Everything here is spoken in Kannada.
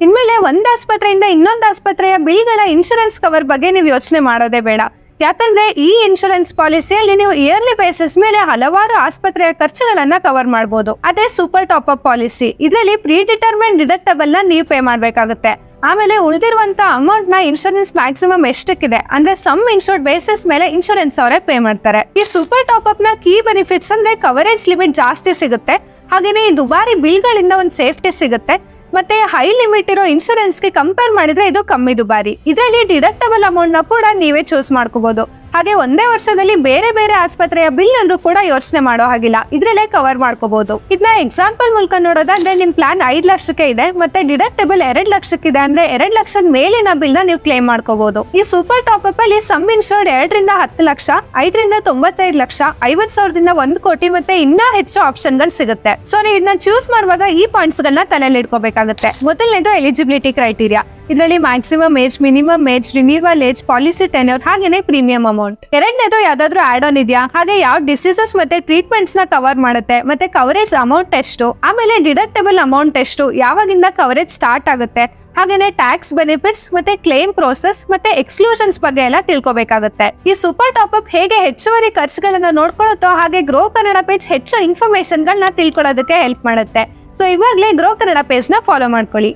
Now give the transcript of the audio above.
ಇನ್ಮೇಲೆ ಒಂದ್ ಆಸ್ಪತ್ರೆಯಿಂದ ಇನ್ನೊಂದು ಆಸ್ಪತ್ರೆಯ ಬಿಲ್ಗಳ ಇನ್ಶೂರೆನ್ಸ್ ಕವರ್ ಬಗ್ಗೆ ನೀವು ಯೋಚನೆ ಮಾಡೋದೇ ಬೇಡ. ಯಾಕಂದ್ರೆ ಈ ಇನ್ಶೂರೆನ್ಸ್ ಪಾಲಿಸಿಯಲ್ಲಿ ನೀವು ಇಯರ್ಲಿ ಬೇಸಿಸ್ ಮೇಲೆ ಹಲವಾರು ಆಸ್ಪತ್ರೆಯ ಖರ್ಚುಗಳನ್ನ ಕವರ್ ಮಾಡಬಹುದು. ಅದೇ ಸೂಪರ್ ಟಾಪ್ ಅಪ್ ಪಾಲಿಸಿ. ಇದರಲ್ಲಿ ಪ್ರೀ ಡಿಟರ್ಮೆಂಟ್ ಡಿಡಕ್ಟಬಲ್ ನ ನೀವು ಪೇ ಮಾಡ್ಬೇಕಾಗುತ್ತೆ. ಆಮೇಲೆ ಉಳಿದಿರುವಂತ ಅಮೌಂಟ್ ನ ಇನ್ಶೂರೆನ್ಸ್ ಮ್ಯಾಕ್ಸಿಮಮ್ ಎಷ್ಟಕ್ಕಿದೆ ಅಂದ್ರೆ ಸಮ್ ಇನ್ಶೂರ್ಡ್ ಬೇಸಿಸ್ ಮೇಲೆ ಇನ್ಶೂರೆನ್ಸ್ ಅವರೇ ಪೇ ಮಾಡ್ತಾರೆ. ಈ ಸೂಪರ್ ಟಾಪ್ ಅಪ್ ನ ಕೀ ಬೆನಿಫಿಟ್ಸ್ ಅಂದ್ರೆ ಕವರೇಜ್ ಲಿಮಿಟ್ ಜಾಸ್ತಿ ಸಿಗುತ್ತೆ, ಹಾಗೇನೆ ಈ ದುಬಾರಿ ಬಿಲ್ಗಳಿಂದ ಒಂದು ಸೇಫ್ಟಿ ಸಿಗುತ್ತೆ, ಮತ್ತೆ ಹೈ ಲಿಮಿಟ್ ಇರೋ ಇನ್ಶೂರೆನ್ಸ್ ಗೆ ಕಂಪೇರ್ ಮಾಡಿದ್ರೆ ಇದು ಕಮ್ಮಿ ದುಬಾರಿ. ಇದರಲ್ಲಿ ಡಿಡಕ್ಟಬಲ್ ಅಮೌಂಟ್ ನ ಕೂಡ ನೀವೇ ಚೂಸ್ ಮಾಡ್ಕೋಬಹುದು. ಹಾಗೆ ಒಂದೇ ವರ್ಷದಲ್ಲಿ ಬೇರೆ ಬೇರೆ ಆಸ್ಪತ್ರೆಯ ಬಿಲ್ ಅಂದ್ರೂ ಕೂಡ ಯೋಚನೆ ಮಾಡೋ ಹಾಗಿಲ್ಲ, ಇದ್ರಲ್ಲೇ ಕವರ್ ಮಾಡ್ಕೋಬಹುದು. ಇದನ್ನ ಎಕ್ಸಾಂಪಲ್ ಮೂಲಕ ನೋಡೋದಾದ್ರೆ ನಿಮ್ ಪ್ಲಾನ್ 5 ಲಕ್ಷಕ್ಕೆ ಇದೆ ಮತ್ತೆ ಡಿಡಕ್ಟಬಲ್ 2 ಲಕ್ಷಕ್ಕಿದೆ ಅಂದ್ರೆ 2 ಲಕ್ಷದ ಮೇಲಿನ ಬಿಲ್ ನ ನೀವು ಕ್ಲೇಮ್ ಮಾಡ್ಕೋಬಹುದು. ಈ ಸೂಪರ್ ಟಾಪ್ ಅಪ್ ಅಲ್ಲಿ ಸಮ್ ಇನ್ಶೂರ್ಡ್ 2 ರಿಂದ 10 ಲಕ್ಷ, 5 ರಿಂದ 95 ಲಕ್ಷ, 50,000 1 ಕೋಟಿ ಮತ್ತೆ ಇನ್ನೂ ಹೆಚ್ಚು ಆಪ್ಷನ್ ಗಳು ಸಿಗುತ್ತೆ. ಸೊ ನೀವು ಇದನ್ನ ಚೂಸ್ ಮಾಡುವಾಗ ಈ ಪಾಯಿಂಟ್ಸ್ ಗಳನ್ನ ತಲೆಯಲ್ಲಿ ಇಟ್ಕೋಬೇಕಾಗುತ್ತೆ. ಮೊದಲನೇದು ಎಲಿಜಿಬಿಲಿಟಿ ಕ್ರೈಟೀರಿಯಾ. ಇದರಲ್ಲಿ maximum age, minimum age, renewal age, policy tenure, ಹಾಗೇನೆ ಪ್ರೀಮಿಯಂ ಅಮೌಂಟ್. ಎರಡನೇದು ಯಾವ್ದಾದ್ರು ಆಡ್ ಆನ್ ಇದೆಯಾ, ಹಾಗೆ ಯಾವ ಡಿಸೀಸಸ್ ಮತ್ತೆ ಟ್ರೀಟ್ಮೆಂಟ್ಸ್ ನ ಕವರ್ ಮಾಡುತ್ತೆ, ಮತ್ತೆ ಕವರೇಜ್ ಅಮೌಂಟ್ ಎಷ್ಟು, ಆಮೇಲೆ ಡಿಡಕ್ಟಬಲ್ ಅಮೌಂಟ್ ಎಷ್ಟು, ಯಾವಾಗಿಂದ ಕವರೇಜ್ ಸ್ಟಾರ್ಟ್ ಆಗುತ್ತೆ, ಹಾಗೇನೆ ಟ್ಯಾಕ್ಸ್ ಬೆನಿಫಿಟ್ಸ್ ಮತ್ತೆ ಕ್ಲೇಮ್ ಪ್ರೋಸೆಸ್ ಮತ್ತೆ ಎಕ್ಸ್ಕ್ಲೂಷನ್ಸ್ ಬಗ್ಗೆ ಎಲ್ಲ ತಿಳ್ಕೊಬೇಕಾಗುತ್ತೆ. ಈ ಸೂಪರ್ ಟಾಪ್ ಅಪ್ ಹೇಗೆ ಹೆಚ್ಚುವರಿ ಖರ್ಚುಗಳನ್ನ ನೋಡ್ಕೊಳ್ಳುತ್ತೋ ಹಾಗೆ ಗ್ರೋ ಕನ್ನಡ ಪೇಜ್ ಹೆಚ್ಚು ಇನ್ಫಾರ್ಮೇಶನ್ ಗಳನ್ನ ತಿಳ್ಕೊಳ್ಳೋದಕ್ಕೆ ಹೆಲ್ಪ್ ಮಾಡುತ್ತೆ. ಸೊ ಇವಾಗಲೇ ಗ್ರೋ ಕನ್ನಡ ಪೇಜ್ ನ ಫಾಲೋ ಮಾಡ್ಕೊಳ್ಳಿ.